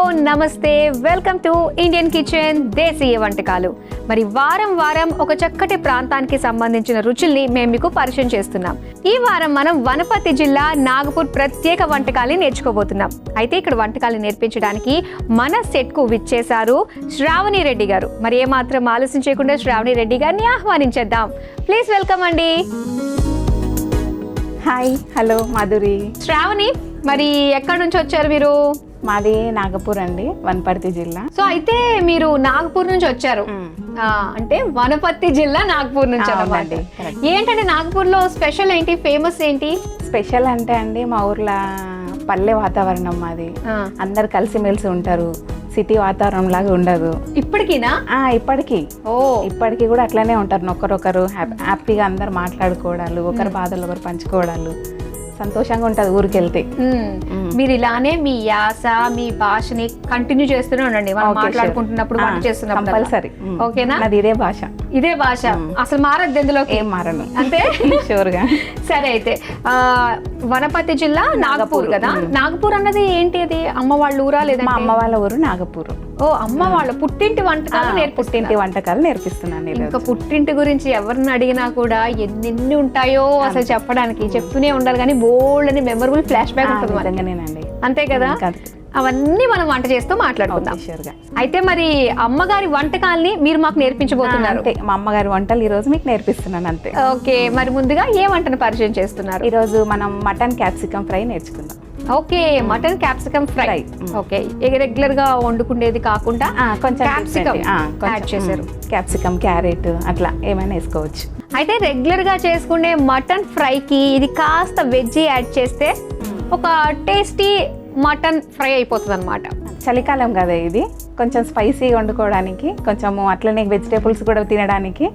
నమస్తే, welcome to Indian kitchen దేశీయ వంటకాలు. మరి వారం వారం ఒక చక్కటి ప్రాంతానికి సంబంధించిన రుచుల్ని మేము మీకు పరిచయం చేస్తున్నాం. ఈ వారం మనం వనపర్తి జిల్లా నాగపూర్ ప్రత్యేక వంటకాలని నేర్చుకోబోతున్నాం. అయితే ఇక్కడ వంటకాలు నేర్పించడానికి మన సెట్ కు విచ్చేశారు శ్రావణి రెడ్డి గారు. మరి ఏమాత్రం ఆలస్యం చేయకుండా శ్రావణి రెడ్డి గారిని ఆహ్వానించేద్దాం. ప్లీజ్ వెల్కమ్ అండి. Hi, hello Madhuri. శ్రావణి, మరి ఎక్కడి నుంచి వచ్చారు మీరు? మాది నాగపూర్ అండి, వనపర్తి జిల్లా. సో అయితే మీరు నాగపూర్ నుంచి వచ్చారు, అంటే వనపర్తి జిల్లా నాగపూర్ నుంచి అన్నమాట. ఏంటంటే నాగపూర్ లో స్పెషల్ ఏంటి, ఫేమస్ ఏంటి? స్పెషల్ అంటే అండి మా ఊర్లో పల్లె వాతావరణం మాది. అందరు కలిసిమెలిసి ఉంటారు, సిటీ వాతావరణం లాగా ఉండదు. ఇప్పటికీనా? ఇప్పటికీ కూడా అట్లనే ఉంటారు. ఒకరొకరు హ్యాపీగా అందరు మాట్లాడుకోవడాలు, ఒకరి బాధలు ఒకరు పంచుకోవడాలు, సంతోషంగా ఉంటది ఊరికి వెళ్తే. మీరు ఇలానే మీ యాస, మీ భాషని కంటిన్యూ చేస్తూనే ఉండండి మనం మాట్లాడుకుంటున్నప్పుడు, వంట చేస్తున్నప్పుడు. కంపల్సరీ. ఓకేనా? అది ఇదే భాష. ఇదే భాష, అసలు మారద్దు, ఎందులో ఏం మారను. అంతే షూర్ గా. సరే, అయితే వనపర్తి జిల్లా నాగపూర్ కదా. నాగపూర్ అన్నది ఏంటి? అది అమ్మ వాళ్ళ ఊరా లేదా? మా అమ్మ వాళ్ళ ఊరు నాగపూర్. ఓ, అమ్మ వాళ్ళ పుట్టింటి వంటకాలు పుట్టింటి వంటకాలు నేర్పిస్తున్నాను. ఇంకా పుట్టింటి గురించి ఎవరిని అడిగినా కూడా ఎన్ని ఉంటాయో అసలు చెప్పడానికి చెప్తూనే ఉండాలి, కానీ బోల్డ్ అని మెమరబుల్ ఫ్లాష్ బ్యాక్ ఉంటుంది. అంతే కదా, అవన్నీ మనం వంట చేస్తూ మాట్లాడుకుందాం. అయితే మరి అమ్మగారి వంటకాల్ని మీరు మాకు నేర్పించబోతున్నారు. మా అమ్మగారి వంటలు ఈ రోజు మీకు నేర్పిస్తున్నాను అంతే. ఓకే, మరి ముందుగా ఏ వంటను పరిచయం చేస్తున్నారు? ఈ రోజు మనం మటన్ క్యాప్సికమ్ ఫ్రై నేర్చుకుందాం. Okay, mutton capsicum fry. Okay, regular గా వండుకునేది కాకుండా కొంచెం క్యాప్సికమ్ యాడ్ చేశారు. క్యాప్సికమ్, క్యారెట్ అట్లా ఏమైనా వేసుకోవచ్చు. అయితే రెగ్యులర్ గా చేసుకునే మటన్ ఫ్రైకి ఇది కాస్త వెజ్ యాడ్ చేస్తే ఒక టేస్టీ మటన్ ఫ్రై అయిపోతుంది అనమాట. చలికాలం కదా ఇది, కొంచెం స్పైసీగా వండుకోవడానికి, కొంచెము అట్లనే వెజిటేబుల్స్ కూడా తినడానికి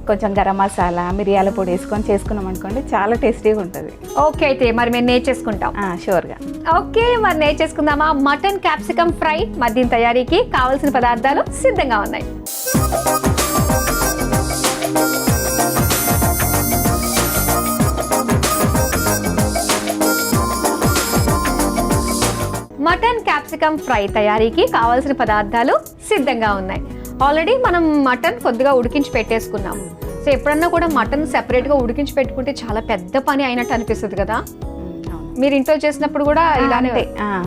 కొంచెం గరం మసాలా, మిరియాల పొడి వేసుకొని చేసుకున్నాం అనుకోండి, చాలా టేస్టీగా ఉంటుంది. ఓకే, అయితే మరి మేము నేర్చేసుకుంటాం. షూర్గా. ఓకే, మరి నేర్చేసుకుందామా? Mutton capsicum fry. మరి దీని తయారీకి కావాల్సిన పదార్థాలు సిద్ధంగా ఉన్నాయి. మటన్ క్యాప్సికమ్ ఫ్రై తయారీకి కావాల్సిన పదార్థాలు సిద్ధంగా ఉన్నాయి. ఆల్రెడీ మనం మటన్ కొద్దిగా ఉడికించి పెట్టేసుకున్నాం. సో ఎప్పుడన్నా కూడా మటన్ సెపరేట్గా ఉడికించి పెట్టుకుంటే చాలా పెద్ద పని అయినట్టు అనిపిస్తుంది కదా. మీరు ఇంట్లో చేసినప్పుడు కూడా ఇలానే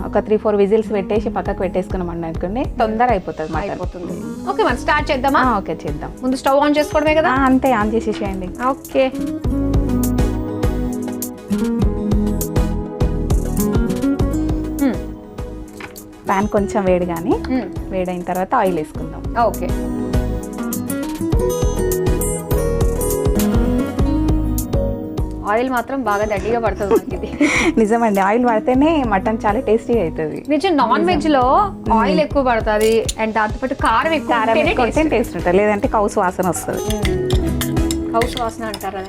ఒక 3-4 విజిల్స్ పెట్టేసి పక్కకు పెట్టేసుకున్నాం అనుకోండి, తొందర అయిపోతుంది. ఓకే, మనం స్టార్ట్ చేద్దామా? ఓకే, చేద్దాం. ముందు స్టవ్ ఆన్ చేసుకోవడమే కదా? అంతే, ఆన్ చేసేసేయండి. ఓకే, ప్యాన్ కొంచెం వేడైన తర్వాత ఆయిల్ వేసుకుందాం. ఓకే, ఆయిల్ మాత్రం బాగా దడ్డిగా పడుతుంది ఇది. నిజమండి, ఆయిల్ పడితేనే మటన్ చాలా టేస్టీగా అవుతుంది. నిజం, నాన్ వెజ్ లో ఆయిల్ ఎక్కువ పడుతుంది అండ్ దాంతోపాటు కారం ఎక్కువ టేస్ట్ ఉంటుంది, లేదంటే కౌసు వాసన వస్తుంది. కౌసు వాసన అంటారా?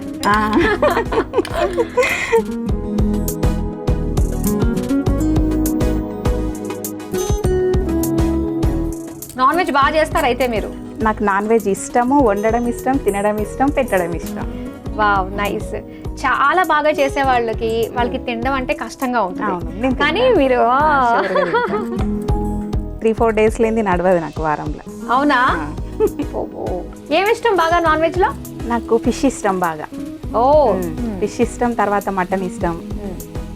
నాన్ వెజ్ బాగా చేస్తారు అయితే మీరు? నాకు నాన్ వెజ్ ఇష్టము, వండడం ఇష్టం, తినడం ఇష్టం, పెట్టడం ఇష్టం. Wow, nice. చాలా బాగా చేసే వాళ్ళకి తినడం అంటే కష్టంగా ఉంటుంది, కానీ మీరు 3-4 డేస్ లేని నడవదు నాకు వారంలో. అవునా? ఏమి ఇష్టం బాగా నాన్ వెజ్ లో? నాకు ఫిష్ ఇష్టం బాగా. ఫిష్ ఇష్టం, తర్వాత మటన్ ఇష్టం,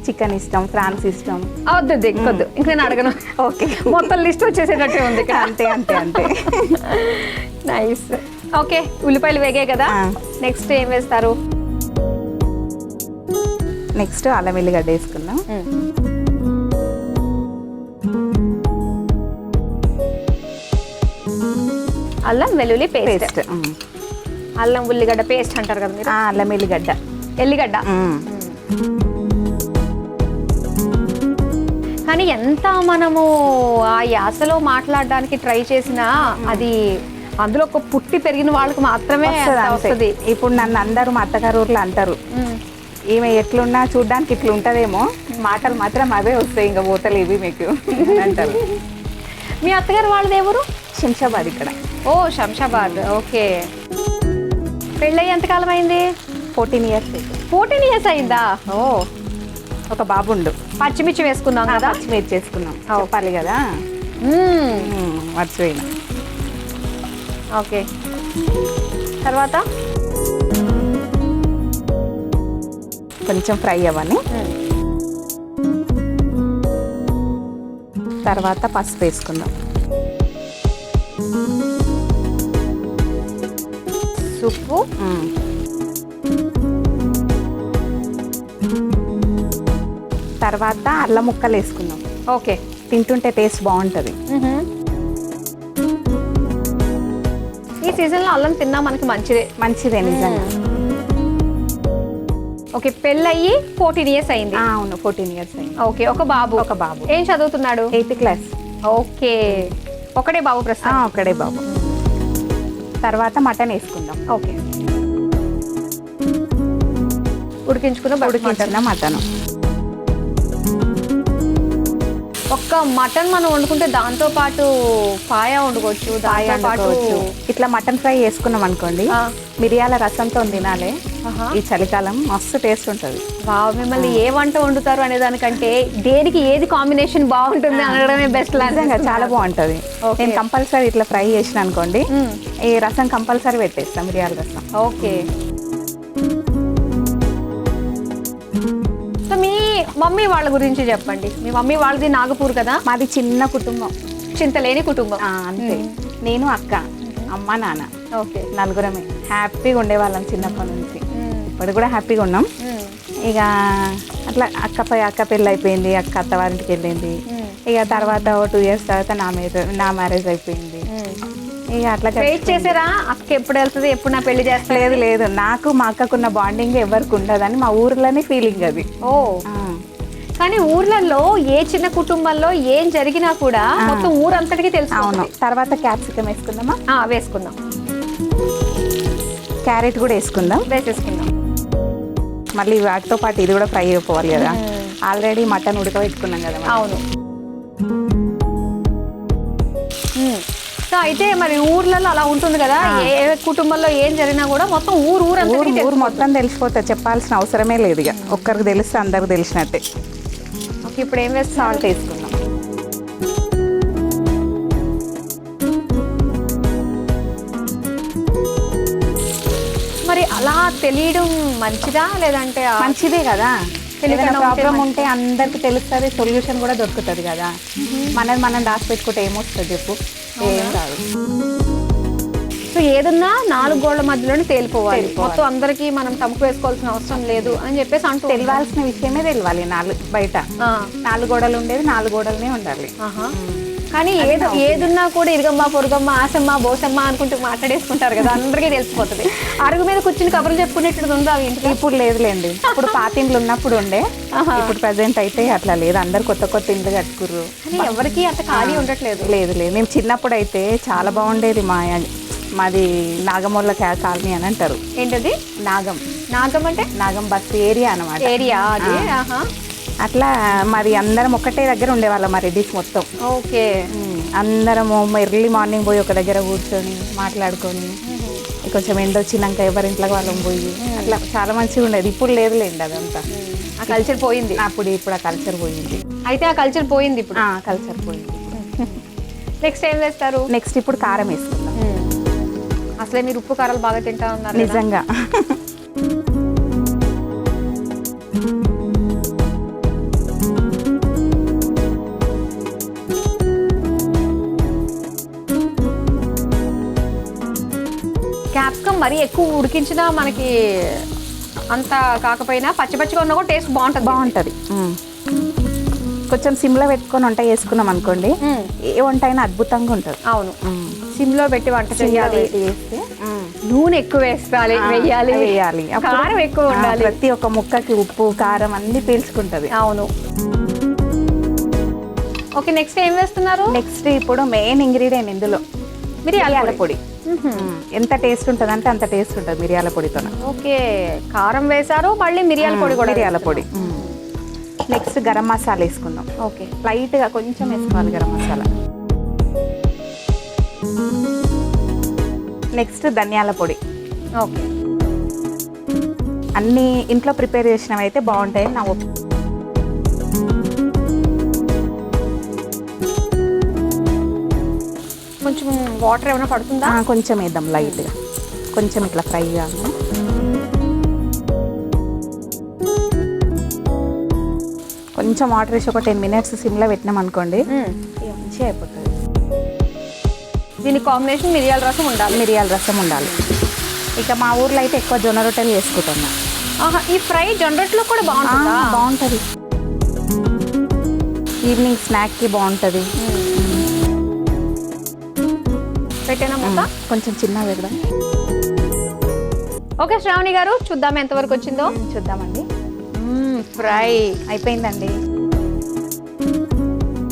చికెన్ ఇష్టం, ఫ్రాన్స్ ఇష్టం. వద్దు ఇంక నేను అడగను. ఓకే, మొత్తం లిస్ట్ వచ్చేసేటట్టే ఉంది. అంతే. నైస్. ఓకే, ఉల్లిపాయలు వేగాయి కదా, నెక్స్ట్ ఏం వేస్తారు? నెక్స్ట్ అల్లం వెల్లిగడ్డ వేసుకుందాం. అల్లం వెల్లుల్లి పేస్ట్. అల్లం ఉల్లిగడ్డ పేస్ట్ అంటారు కదా మీరు? అల్లం ఎల్లిగడ్డ. కానీ ఎంత మనము ఆ యాసలో మాట్లాడడానికి ట్రై చేసినా అది అందులో ఒక పుట్టి పెరిగిన వాళ్ళకి మాత్రమే వస్తుంది. ఇప్పుడు నన్ను అందరూ మా అత్తగారు ఊర్లో అంటారు, ఈమె ఎట్లున్నా చూడ్డానికి ఇట్లా ఉంటదేమో, మాటలు మాత్రం అవే వస్తాయి, ఇంకా పోతలేవి మీకు అంటారు. మీ అత్తగారు వాళ్ళది ఎవరు? శంషాబాద్ ఇక్కడ. ఓ, శంషాబాద్. ఓకే, పెళ్ళి ఎంతకాలం అయింది? 14 years. 14 years అయిందా? ఓ, ఒక బాబుండు. పచ్చిమిర్చి వేసుకున్నాం కదా? పచ్చిమిర్చి వేసుకున్నాం, చెప్పాలి కదా. మర్చిపోయినా. ఓకే, తర్వాత కొంచెం ఫ్రై అవ్వని. తర్వాత పసుపు వేసుకుందాం. ఉప్పు, తర్వాత అల్లం ముక్కలు వేసుకుందాం. ఓకే, తింటుంటే టేస్ట్ బాగుంటుంది. ఈ సీజన్లో అల్లం తిన్నా మనకి మంచిదే. మంచిదే నిజంగా. ఓకే, పెళ్ళయ్యి 14 years అయింది. అవును, 14 years అయింది. ఓకే, ఒక బాబు. ఏం చదువుతున్నాడు? 8th class. ఓకే, ఒకడే బాబు ప్రస్తుతం? ఒకడే బాబు. తర్వాత మటన్ వేసుకుందాం. ఓకే, ఉడికించిన మటన్. ఒక్క మటన్ మనం వండుకుంటే దాంతో పాటు పాయ వండుకోవచ్చు, దాంతో పాటు ఇట్లా మటన్ ఫ్రై చేసుకున్నాం అనుకోండి, మిరియాల రసంతో తినాలి. ఈ చలికాలం మస్తు టేస్ట్ ఉంటుంది. మిమ్మల్ని ఏ వంట వండుతారు అనే దానికంటే దేనికి ఏది కాంబినేషన్ బాగుంటుంది అనడమే బెస్ట్. చాలా బాగుంటుంది. నేను కంపల్సరీ ఇట్లా ఫ్రై చేసిన అనుకోండి, ఈ రసం కంపల్సరీ పెట్టేస్తాం, మిరియాల రసం. ఓకే, సో మీ మమ్మీ వాళ్ళ గురించి చెప్పండి. మీ మమ్మీ వాళ్ళది నాగపూర్ కదా? మాది చిన్న కుటుంబం, చింతలేని కుటుంబం. అంతే. నేను, అక్క, అమ్మ, నాన్న. ఓకే, నలుగురమే హ్యాపీగా ఉండేవాళ్ళం చిన్నప్పటి నుంచి. ఇప్పుడు కూడా హ్యాపీగా ఉన్నాం. ఇక అట్లా అక్క పెళ్ళి అయిపోయింది, అక్క అత్తవారింటికి వెళ్ళింది. ఇక తర్వాత 2 years తర్వాత నా మ్యారేజ్ అయిపోయింది. ఇక అట్లా వెయిట్ చేసారా అక్క ఎప్పుడు వెళ్తుంది, ఎప్పుడు నా పెళ్లి చేస్తా? లేదు, నాకు మా అక్కకున్న బాండింగ్ ఎవరికి ఉండదని మా ఊర్లోనే ఫీలింగ్ అది. ఓ, కానీ ఊర్లలో ఏ చిన్న కుటుంబంలో ఏం జరిగినా కూడా మొత్తం ఊరంతటికి తెలుసు. అవును. తర్వాత క్యాప్సికం వేసుకుందామా? వేసుకుందాం. క్యారెట్ కూడా వేసుకుందాం. వేసేసుకుందాం. మళ్ళీ వాటితో పాటు ఇది కూడా ఫ్రై అయిపోవాలి కదా. ఆల్రెడీ మటన్ ఉడకబెట్టుకున్నాం కదా. అవును. సో అయితే మరి ఊర్లలో అలా ఉంటుంది కదా, ఏ కుటుంబంలో ఏం జరిగినా కూడా మొత్తం ఊరు మొత్తం తెలిసిపోతుంది. చెప్పాల్సిన అవసరమే లేదు. ఇక ఒక్కరికి తెలిస్తే అందరికి తెలిసినట్టే. ఓకే, ఇప్పుడు ఏం వేస్తాం? సాల్ట్ వేసుకుందాం. మరి అలా తెలియడం మంచిదా లేదంటే? మంచిదే కదా. ప్రాబ్లం ఉంటే అందరికి తెలుస్తుంది, సొల్యూషన్ కూడా దొరుకుతుంది కదా. మనం దాచిపెట్టుకుంటే ఏమొస్తుంది చెప్పు? ఏం కాదు. సో ఏదన్నా 4 గోళ్ల మధ్యలోనే తేలిపోవాలి. మొత్తం అందరికి మనం తమకు వేసుకోవాల్సిన అవసరం లేదు అని చెప్పేసి అంటూ తెలియాల్సిన విషయమే తెలియాలి. బయట 4 గోడలు ఉండేది 4 గోడలనే ఉండాలి. కానీ ఏదున్నా కూడా ఇరుగమ్మ, పొరుగమ్మ, ఆసమ్మ, బోసమ్మ అనుకుంటూ మాట్లాడేసుకుంటారు కదా, అందరికీ తెలిసిపోతుంది. అరుగు మీద కూర్చుని కబుర్లు చెప్పుకునేట్టు ఉందా ఇంటికి? ఇప్పుడు లేదులేండి. ఇప్పుడు పాతిండ్లు ఉన్నప్పుడు ఉండే, ఇప్పుడు ప్రజెంట్ అయితే అట్లా లేదు. అందరు కొత్త ఇండ్లు కట్టుకుర్రు. ఎవరికి అంత ఖాళీ ఉండట్లేదు. లేదు. మేము చిన్నప్పుడు అయితే చాలా బాగుండేది. మాది నాగమూల కాలనీ అని అంటారు. ఏంటది? నాగం అంటే నాగం బస్ ఏరియా అన్నమాట. ఏరియా అది. అట్లా మరి అందరం ఒకటే దగ్గర ఉండేవాళ్ళం, మా రెడ్డిస్ మొత్తం. ఓకే, అందరము ఎర్లీ మార్నింగ్ పోయి ఒక దగ్గర కూర్చొని మాట్లాడుకొని కొంచెం ఎండ వచ్చినాక ఎవరింట్లోకి వాళ్ళం పోయి అట్లా చాలా మంచిగా ఉండేది. ఇప్పుడు లేదులేండి అదంతా. ఆ కల్చర్ పోయింది. ఇప్పుడు ఆ కల్చర్ పోయింది. అయితే ఆ కల్చర్ పోయింది ఇప్పుడు. కల్చర్ పోయింది. నెక్స్ట్ ఏం వేస్తారు? నెక్స్ట్ ఇప్పుడు కారం వేసుకుందాం. అసలే మీరు ఉప్పు కారాలు బాగా తింటా ఉన్నారు నిజంగా. క్యాప్సికం మరీ ఎక్కువ ఉడికించినా మనకి అంత కాకపోయినా పచ్చిగా ఉన్నా కూడా టేస్ట్ బాగుంటుంది. కొంచెం సిమ్లో పెట్టుకొని వంట చేసుకున్నాం అనుకోండి, ఏ వంట అయినా అద్భుతంగా ఉంటుంది. అవును, సిమ్లో పెట్టి వంట చేయాలి. నూనె ఎక్కువ వేయాలి, కారం ఎక్కువ ఉండాలి. ప్రతి ఒక్క ముక్కకి ఉప్పు కారం అన్ని పీల్చుకుంటది. అవును. ఓకే, నెక్స్ట్ ఏం వేస్తున్నారు? నెక్స్ట్ ఇప్పుడు మెయిన్ ఇంగ్రీడియంట్ ఇందులో మిరియాల పొడి. ఎంత టేస్ట్ ఉంటుంది అంటే అంత టేస్ట్ ఉంటుంది మిరియాల పొడితో. ఓకే, కారం వేసారు, మళ్ళీ మిరియాల పొడి కూడా. మిరియాల పొడి. నెక్స్ట్ గరం మసాలా వేసుకుందాం. ఓకే, లైట్గా కొంచెం వేసుకోవాలి గరం మసాలా. నెక్స్ట్ ధనియాల పొడి. ఓకే, అన్నీ ఇంట్లో ప్రిపేర్ చేసినవి అయితే బాగుంటాయి నా కొంచెం వాటర్ ఏమైనా పడుతుందా? కొంచెం వేద్దాం లైట్గా, కొంచెం ఇట్లా ఫ్రై కావాలి. కొంచెం వాటర్ వేసి ఒక 10 minutes సిమ్లో పెట్టినాం అనుకోండి, మంచిగా అయిపోతుంది. దీని కాంబినేషన్ మిరియాల రసం ఉండాలి. మిరియాల రసం ఉండాలి. ఇక మా ఊర్లో అయితే ఎక్కువ జొన్న రొట్టెలు చేసుకుంటున్నాం. ఈ ఫ్రై జొన్న రొట్టెలో కూడా బాగుంటుందా? బాగుంటుంది, ఈవినింగ్ స్నాక్కి బాగుంటుంది. పెట్టేనా మొక్క? కొంచెం చిన్న పెడదాం. ఓకే శ్రావణి గారు, చూద్దాం ఎంతవరకు వచ్చిందో. చూద్దామండి. ఫ్రై అయిపోయిందండి.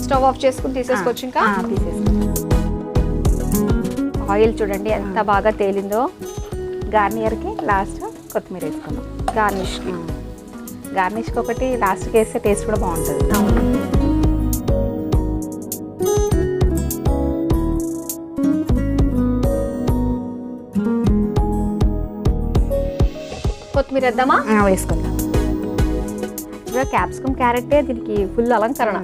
స్టవ్ ఆఫ్ చేసుకుని తీసేసుకోవచ్చు. ఇంకా తీసేసుకో. ఆయిల్ చూడండి ఎంత బాగా తేలిందో. గార్నియర్కి లాస్ట్ కొత్తిమీర వేసుకుందాం. గార్నిష్కి ఒకటి లాస్ట్కి వేస్తే టేస్ట్ కూడా బాగుంటుంది. అవును. కొత్తిమీర వేద్దామా? వేసుకుందాం. క్యాప్సికమ్ క్యారెటే దీనికి ఫుల్ అలంకరణ.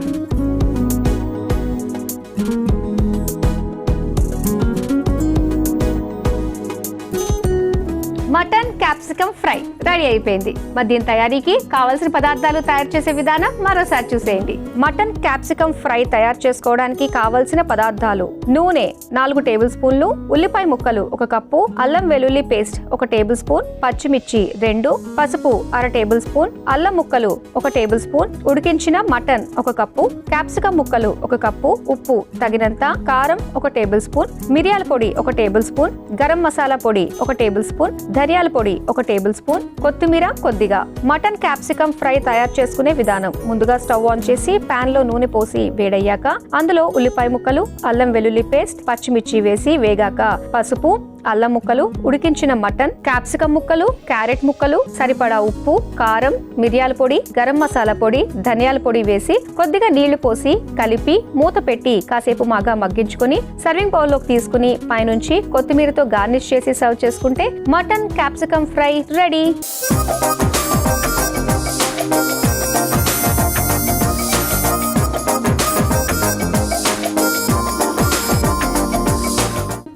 మటన్ క్యాప్సికమ్ ఫ్రై రెడీ అయిపోయింది. మరి దీని తయారీకి కావాల్సిన పదార్థాలు తయారు చేసే విధానం మరోసారి చూసేయండి. మటన్ క్యాప్సికమ్ ఫ్రై తయారు చేసుకోవడానికి కావలసిన పదార్థాలు: నూనె 4 టేబుల్ స్పూన్లు, ఉల్లిపాయ ముక్కలు 1 కప్పు, అల్లం వెల్లుల్లి పేస్ట్ 1 టేబుల్ స్పూన్, పచ్చిమిర్చి 2, పసుపు 1/2 టేబుల్ స్పూన్, అల్లం ముక్కలు 1 టేబుల్ స్పూన్, ఉడికించిన మటన్ 1 కప్పు, క్యాప్సికమ్ ముక్కలు 1 కప్పు, ఉప్పు తగినంత, కారం 1 టేబుల్ స్పూన్, మిరియాల పొడి 1 టేబుల్ స్పూన్, గరం మసాలా పొడి 1 టేబుల్ స్పూన్, ధనియాల పొడి 1 టేబుల్ స్పూన్, కొత్తిమీర కొద్దిగా. మటన్ క్యాప్సికమ్ ఫ్రై తయారు చేసుకునే విధానం: ముందుగా స్టవ్ ఆన్ చేసి పాన్ లో నూనె పోసి వేడయ్యాక అందులో ఉల్లిపాయ ముక్కలు, అల్లం వెల్లుల్లి పేస్ట్, పచ్చిమిర్చి వేసి వేగాక పసుపు, అల్లం ముక్కలు, ఉడికించిన మటన్, క్యాప్సికమ్ ముక్కలు, క్యారెట్ ముక్కలు, సరిపడా ఉప్పు, కారం, మిరియాల పొడి, గరం మసాలా పొడి, ధనియాల పొడి వేసి కొద్దిగా నీళ్లు పోసి కలిపి మూత పెట్టి కాసేపు మాగా మగ్గించుకుని సర్వింగ్ బౌల్ లోకి తీసుకుని పైనుంచి కొత్తిమీరతో గార్నిష్ చేసి సర్వ్ చేసుకుంటే mutton capsicum fry ready.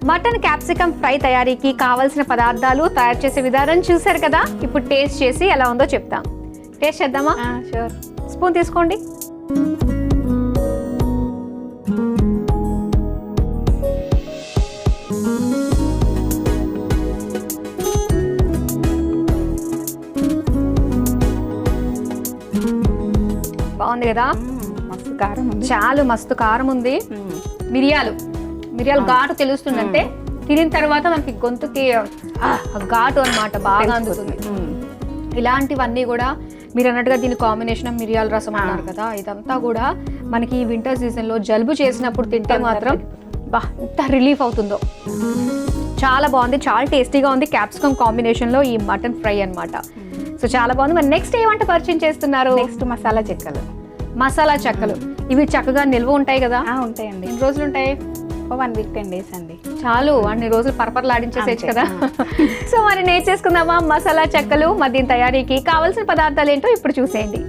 Mutton capsicum fry తయారీకి కావలసిన పదార్థాలు, తయారు చేసే విధానం చూసారు కదా. ఇప్పుడు టేస్ట్ చేసి ఎలా ఉందో చెప్తాం. టేస్ట్ చేద్దామా? షూర్. స్పూన్ తీసుకోండి. బాగుంది కదా? మస్తు కారం ఉంది. చాలా మస్తు కారం ఉంది. మిరియాలు ఘాటు తెలుస్తుందంటే తినిన తర్వాత మనకి గొంతుకి ఘాటు అన్నమాట బాగా అందుతుంది. ఇలాంటివన్నీ కూడా మీరు అన్నట్టుగా దీని కాంబినేషన్ మిరియాల రసం అన్నారు కదా, ఇదంతా కూడా మనకి ఈ వింటర్ సీజన్ లో జలుబు చేసినప్పుడు తింటే మాత్రం ఎంత రిలీఫ్ అవుతుందో. చాలా బాగుంది, చాలా టేస్టీగా ఉంది క్యాప్సికమ్ కాంబినేషన్ లో ఈ మటన్ ఫ్రై అన్నమాట. సో చాలా బాగుంది. మరి నెక్స్ట్ ఏ వంట పరిచయం చేస్తున్నారు? నెక్స్ట్ మసాలా చెక్కలు. మసాలా చెక్కలు ఇవి చక్కగా నిల్వ ఉంటాయి కదా? ఉంటాయండి. ఎన్ని రోజులు ఉంటాయి? 1 week 10 days అండి. చాలు, అన్ని రోజులు పరపరలాడించేసేచ్చు కదా. సో మరి నేర్చేసుకుందామా మసాలా చెక్కలు. మరి దీని తయారీకి కావాల్సిన పదార్థాలు ఏంటో ఇప్పుడు చూసేయండి.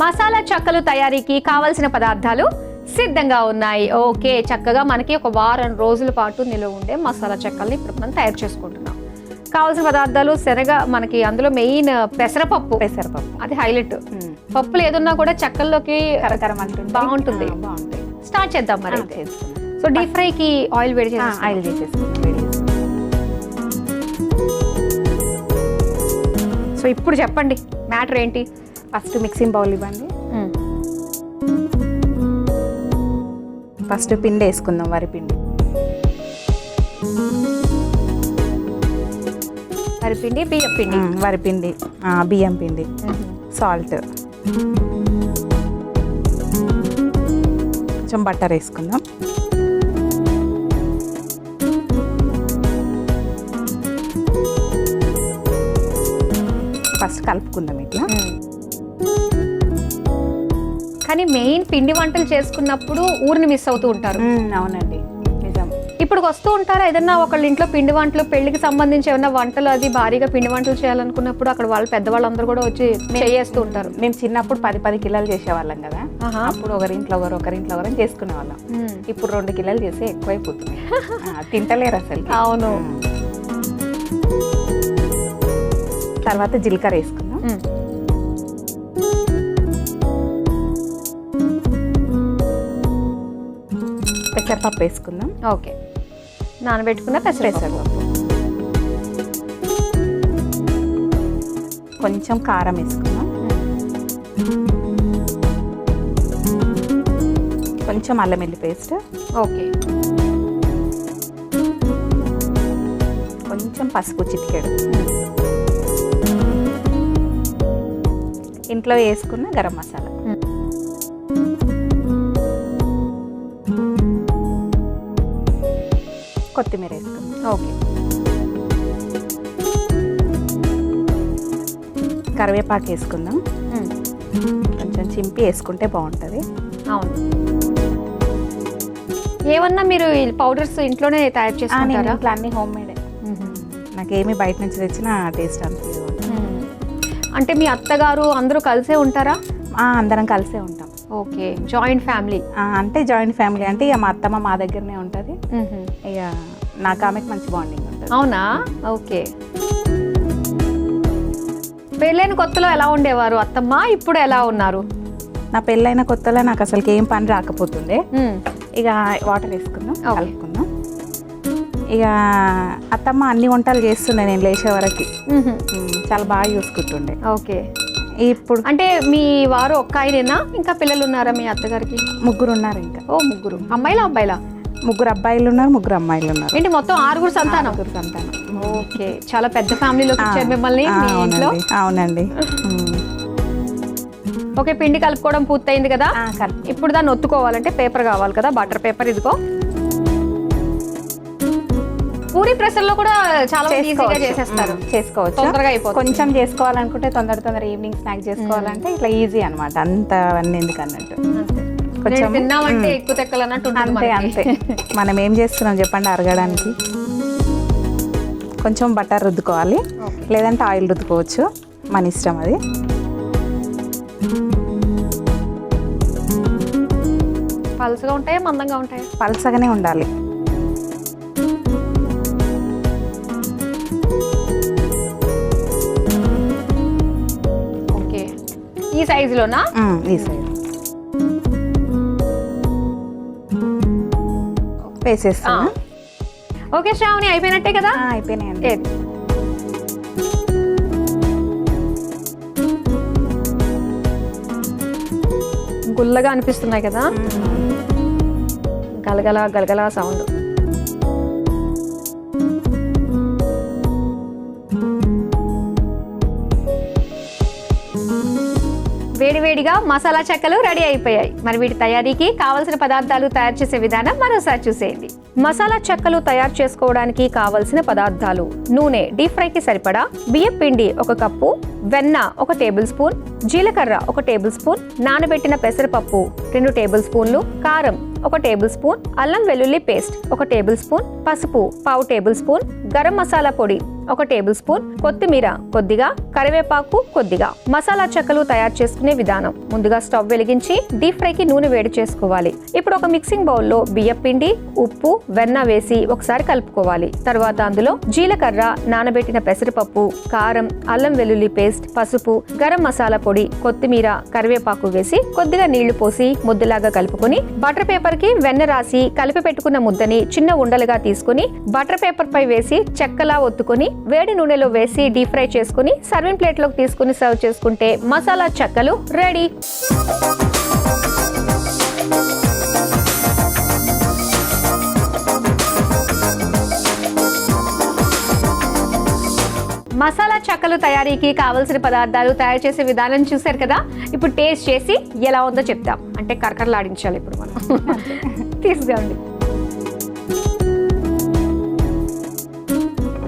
మసాలా చెక్కలు తయారీకి కావలసిన పదార్థాలు సిద్ధంగా ఉన్నాయి. ఓకే, చక్కగా మనకి ఒక వారం రోజుల పాటు నిలువ ఉండే మసాలా చెక్కల్ని ఇప్పుడు మనం తయారు చేసుకుంటున్నాం. కావాల్సిన పదార్థాలు: శనగ, మనకి అందులో మెయిన్ పెసరపప్పు అది హైలైట్. పప్పులు ఏదున్నా కూడా చెక్కల్లోకి బాగుంటుంది. స్టార్ట్ చేద్దాం మరి. సో డీప్ ఫ్రైకి ఆయిల్ వేడి చేసేసుకుంటాం. సో ఇప్పుడు చెప్పండి మ్యాటర్ ఏంటి? ఫస్ట్ మిక్సింగ్ బౌల్ ఇవ్వండి. ఫస్ట్ పిండి వేసుకుందాం, వరిపిండి. వరిపిండి, బియ్యం పిండి. వరిపిండి, బియ్యం పిండి, సాల్ట్, కొంచెం బటర్ వేసుకుందాం. ఫస్ట్ కలుపుకుందాం ఇట్లా. కానీ మెయిన్ పిండి వంటలు చేసుకున్నప్పుడు ఊరిని మిస్ అవుతూ ఉంటారు. అవునండి, నిజం. ఇప్పుడు వస్తూ ఉంటారా ఏదన్నా ఒకళ్ళ ఇంట్లో పిండి వంటలు, పెళ్లికి సంబంధించి ఏమన్నా వంటలు అది భారీగా పిండి వంటలు చేయాలనుకున్నప్పుడు అక్కడ వాళ్ళు పెద్దవాళ్ళందరూ కూడా వచ్చి చేస్తూ ఉంటారు? మేము చిన్నప్పుడు 10 కిలోలు చేసేవాళ్ళం కదా, అప్పుడు ఒకరింట్లో ఒకరు చేసుకునే వాళ్ళం. ఇప్పుడు 2 కిలోలు చేస్తే ఎక్కువైపోతుంది, తింటలేరు అసలు. అవును. తర్వాత జీలకర్ర వేసుకుందాం, పెసరపప్పు వేసుకుందాం. ఓకే, నానబెట్టుకున్న పెసరపప్పు. కొంచెం కారం వేసుకుందాం, కొంచెం అల్లం వెల్లుల్లి పేస్ట్. ఓకే, కొంచెం పసుపు చిటికెడు, ఇంట్లో వేసుకున్న గరం మసాలా, కొత్తిమీర వేసుకుందాం. ఓకే, కరివేపాకు వేసుకుందాం. కొంచెం చింపి వేసుకుంటే బాగుంటుంది. అవును. ఏమన్నా మీరు ఈ పౌడర్స్ ఇంట్లోనే తయారు చేసుకుంటారా? ఇంట్లో అన్ని హోమ్ మేడ్. నాకేమి బయట నుంచి తెచ్చిన టేస్ట్ అనిపించదు. అంటే మీ అత్తగారు అందరూ కలిసే ఉంటారా? అందరం కలిసే ఉంటాం. Okay, joint family. అంటే జాయింట్ ఫ్యామిలీ అంటే ఇక మా అత్తమ్మ మా దగ్గరనే ఉంటుంది. ఇక నాకు ఆమెకు మంచి బాండింగ్ ఉంటుంది. అవునా? ఓకే. పెళ్ళైన కొత్తలో ఎలా ఉండేవారు అత్తమ్మ, ఇప్పుడు ఎలా ఉన్నారు? నా పెళ్ళైన కొత్తలో నాకు అసలుకి ఏం పని రాకపోతుండే. ఇక వాటర్ వేసుకుందాం, కలుపుకుందాం. ఇక అత్తమ్మ అన్ని వంటలు చేస్తుండే నేను లేచే వరకు, చాలా బాగా చూసుకుంటుండే. ఓకే. ఇప్పుడు అంటే మీ వారు ఒక్క ఆయనేనా, ఇంకా పిల్లలు ఉన్నారా మీ అత్తగారికి? 3 ఉన్నారు ఇంకా. ఓ, 3 అమ్మాయిలా అబ్బాయిలా? 3 అబ్బాయిలు ఉన్నారు, 3 అమ్మాయిలు ఉన్నారు. ఏంటి మొత్తం 6 సంతానం? 6 సంతానం. ఓకే, చాలా పెద్ద ఫ్యామిలీలోకి వచ్చారు మిమ్మల్ని మీ ఇంట్లో. అవునండి. ఓకే, పిండి కలుపుకోవడం పూర్తయింది కదా. ఇప్పుడు దాన్ని ఒత్తుకోవాలంటే పేపర్ కావాలి కదా, బటర్ పేపర్. ఇదిగో పూరి ప్రెషర్ లో కూడా చాలా ఈజీగా చేసేస్తారు, చేసుకోవచ్చు, తొందరగా అయిపోతుంది. కొంచెం చేసుకోవాలనుకుంటే తొందర ఈవినింగ్ స్నాక్ చేసుకోవాలంటే ఇట్లా ఈజీ అనమాట. అంత అవన్నీ ఎందుకు అన్నట్టు కొంచెం తిన్నామంటే ఎక్కువ తెక్కలన్నట్టు. అంతే అంతే. మనం ఏం చేస్తున్నాం చెప్పండి అరగడానికి? కొంచెం బటర్ రుద్దుకోవాలి, లేదంటే ఆయిల్ రుద్దుకోవచ్చు, మన ఇష్టం అది. పలుసగా ఉంటాయా మందంగా ఉంటాయా? పలుసగానే ఉండాలి. ఓకే, ఈ సైజులోనా? ఈ సైజు వేసేస్తాను. ఓకే శ్రావణి, అయిపోయినట్టే కదా? అయిపోయినాయండి. గుల్లగా అనిపిస్తున్నాయి కదా, గలగల గలగల సౌండ్. వేడివేడిగా మసాలా చెక్కలు రెడీ అయిపోయాయి. మరి వీటి తయారీకి కావలసిన పదార్థాలు, తయారు చేసే విధానం మరోసారి చూసేయండి. మసాలా చెక్కలు తయారు చేసుకోవడానికి కావలసిన పదార్థాలు: నూనె డీప్ ఫ్రైకి సరిపడా, బియ్యం పిండి 1 కప్పు, వెన్న 1 టేబుల్ స్పూన్, జీలకర్ర 1 టేబుల్ స్పూన్, నానబెట్టిన పెసరపప్పు 2 టేబుల్ స్పూన్లు, కారం 1 టేబుల్ స్పూన్, అల్లం వెల్లుల్లి పేస్ట్ 1 టేబుల్ స్పూన్, పసుపు 1/2 టేబుల్ స్పూన్, గరం మసాలా పొడి 1 టేబుల్ స్పూన్, కొత్తిమీర కొద్దిగా, కరివేపాకు కొద్దిగా. మసాలా చెక్కలు తయారు చేసుకునే విధానం: ముందుగా స్టవ్ వెలిగించి డీప్ ఫ్రైకి నూనె వేడి చేసుకోవాలి. ఇప్పుడు ఒక మిక్సింగ్ బౌల్లో బియ్యం పిండి, ఉప్పు, వెన్న వేసి ఒకసారి కలుపుకోవాలి. తర్వాత అందులో జీలకర్ర, నానబెట్టిన పెసరపప్పు, కారం, అల్లం వెల్లుల్లి పేస్ట్, పసుపు, గరం మసాలా పొడి, కొత్తిమీర, కరివేపాకు వేసి కొద్దిగా నీళ్లు పోసి ముద్దలాగా కలుపుకొని బటర్ పేపర్ కి వెన్న రాసి కలిపి పెట్టుకున్న ముద్దని చిన్న ఉండలుగా తీసుకుని బటర్ పేపర్ పై వేసి చెక్కలా ఒత్తుకొని వేడి నూనెలో వేసి డీప్ ఫ్రై చేసుకుని సర్వింగ్ ప్లేట్ లోకి తీసుకుని సర్వ్ చేసుకుంటే మసాలా చెక్కలు రెడీ. మసాలా చెక్కలు తయారీకి కావలసిన పదార్థాలు, తయారు చేసే విధానం చూశారు కదా. ఇప్పుడు టేస్ట్ చేసి ఎలా ఉందో చెప్తాం. అంటే కరకరలాడించాలి ఇప్పుడు మనం. తీసుకోండి.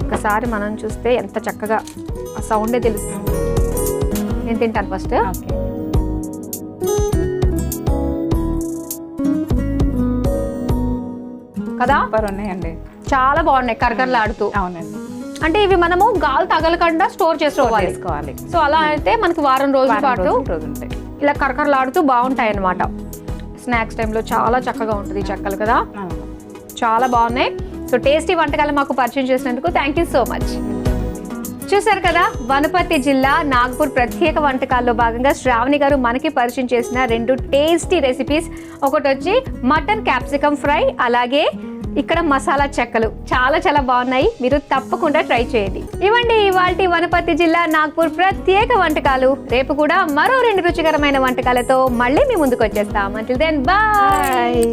ఒక్కసారి మనం చూస్తే ఎంత చక్కగా ఆ సౌండే తెలుస్తుంది. నేను తింటాను ఫస్ట్. కదా సూపర్ ఉన్నాయండి. చాలా బాగున్నాయి కరకరలాడుతూ. అవునండి. అంటే ఇవి మనము గాలి తగలకుండా స్టోర్ చేసుకోవాలి. సో అలా అయితే మనకి వారం రోజుల పాటు ఉంటాయి. ఇలా కరకరలాడుతూ బాగుంటాయి అన్నమాట. స్నాక్స్ టైంలో చాలా చక్కగా ఉంటుంది ఈ చెక్కలు కదా, చాలా బాగున్నాయి. సో టేస్టీ వంటకాలు మాకు పరిచయం చేసినందుకు థ్యాంక్ యూ సో మచ్. చూసారు కదా, వనపర్తి జిల్లా నాగపూర్ ప్రత్యేక వంటకాల్లో భాగంగా శ్రావణి గారు మనకి పరిచయం చేసిన 2 టేస్టీ రెసిపీస్. ఒకటి వచ్చి మటన్ క్యాప్సికమ్ ఫ్రై, అలాగే ఇక్కడ మసాలా చెక్కలు. చాలా చాలా బాగున్నాయి, మీరు తప్పకుండా ట్రై చేయండి. ఇవ్వండి ఇవాల్టి వనపర్తి జిల్లా నాగపూర్ ప్రత్యేక వంటకాలు. రేపు కూడా మరో 2 రుచికరమైన వంటకాలతో మళ్ళీ మీ ముందుకు వచ్చేస్తాం. Until then bye.